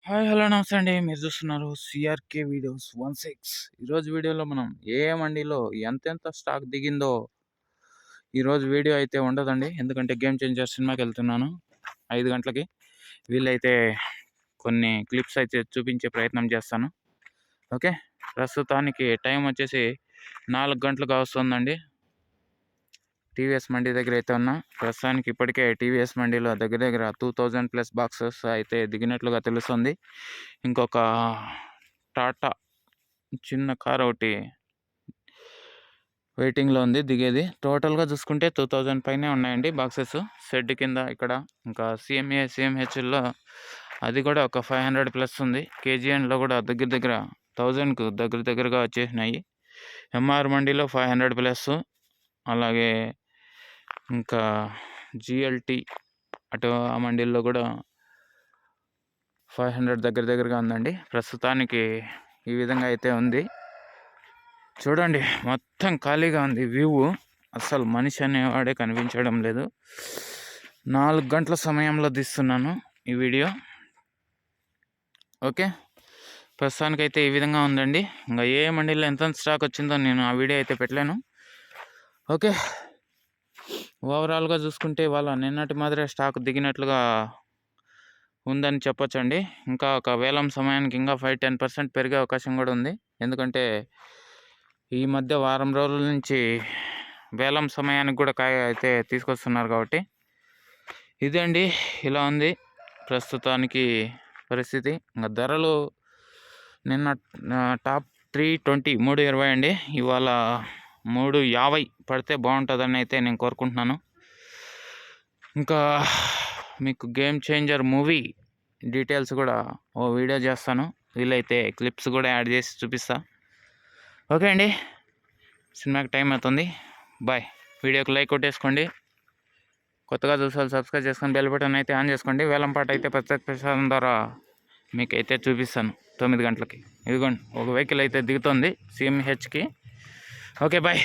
Hi hello నమస్తే అండి. మీరు చూస్తున్నారు సిఆర్కే వీడియోస్ 16. ఈరోజు వీడియోలో మనం ఏ మండీలో ఎంతెంత స్టాక్ దిగిందో ఈరోజు వీడియో అయితే ఉండదండి. ఎందుకంటే గేమ్ చేంజర్ సినిమాకి వెళ్తున్నాను 5 గంటలకి. వీళ్ళైతే కొన్ని క్లిప్స్ అయితే చూపించే ప్రయత్నం చేస్తాను. ఓకే, ప్రస్తుతానికి టైం వచ్చేసి 4 గంటలుగా వస్తుందండి. టీవీఎస్ మండీ దగ్గర అయితే ఉన్నా. ప్రస్తుతానికి ఇప్పటికే టీవీఎస్ మండీలో దగ్గర దగ్గర 2000+ బాక్సెస్ అయితే దిగినట్లుగా తెలుస్తుంది. ఇంకొక టాటా చిన్న కార్ ఒకటి వెయిటింగ్లో ఉంది దిగేది. టోటల్గా చూసుకుంటే 2000 పైనే ఉన్నాయండి బాక్సెస్ షెడ్ కింద. ఇక్కడ ఇంకా సిఎంహెచ్లో అది కూడా ఒక 500+ ఉంది. కేజీఎన్లో కూడా దగ్గర దగ్గర 1000కు దగ్గరగా వచ్చేసినాయి. ఎంఆర్ మండీలో 500+. అలాగే ఇంకా జిఎల్టీ అటు ఆ మండీల్లో కూడా 500 దగ్గరగా ఉందండి. ప్రస్తుతానికి ఈ విధంగా అయితే ఉంది. చూడండి, మొత్తం ఖాళీగా ఉంది వ్యూ. అసలు మనిషి అనేవాడే కనిపించడం లేదు. 4 గంటల సమయంలో తీస్తున్నాను ఈ వీడియో. ఓకే, ప్రస్తుతానికైతే ఈ విధంగా ఉందండి. ఇంకా ఏ మండీలో ఎంత స్టాక్ వచ్చిందో నేను ఆ వీడియో అయితే పెట్టలేను. ఓకే, ఓవరాల్గా చూసుకుంటే వాళ్ళ నిన్నటి మాదిరే స్టాక్ దిగినట్లుగా ఉందని చెప్పొచ్చండి. ఇంకా ఒక వేలం సమయానికి ఇంకా 5-10% పెరిగే అవకాశం కూడా ఉంది. ఎందుకంటే ఈ మధ్య వారం రోజుల నుంచి వేలం సమయానికి కూడా కాయ అయితే తీసుకొస్తున్నారు కాబట్టి. ఇదండి, ఇలా ఉంది ప్రస్తుతానికి పరిస్థితి. ఇంకా ధరలు నిన్న టాప్ 320 320 అండి. ఇవాళ 350 పడితే బాగుంటుందని అయితే నేను కోరుకుంటున్నాను. ఇంకా మీకు గేమ్ చేంజర్ మూవీ డీటెయిల్స్ కూడా ఓ వీడియో చేస్తాను. వీలైతే క్లిప్స్ కూడా యాడ్ చేసి చూపిస్తా. ఓకే అండి, సినిమాకి టైం అవుతుంది. బాయ్. వీడియోకి లైక్ కొట్టేసుకోండి. కొత్తగా చూసారు సబ్స్క్రైబ్ చేసుకొని బెల్ బటన్ అయితే ఆన్ చేసుకోండి. వేలంపాట అయితే ప్రత్యేక ప్రసాదం ద్వారా మీకైతే చూపిస్తాను 9 గంటలకి. ఇదిగోండి, ఒక వెహికల్ అయితే దిగుతుంది సిఎంహెచ్కి. Okay, bye.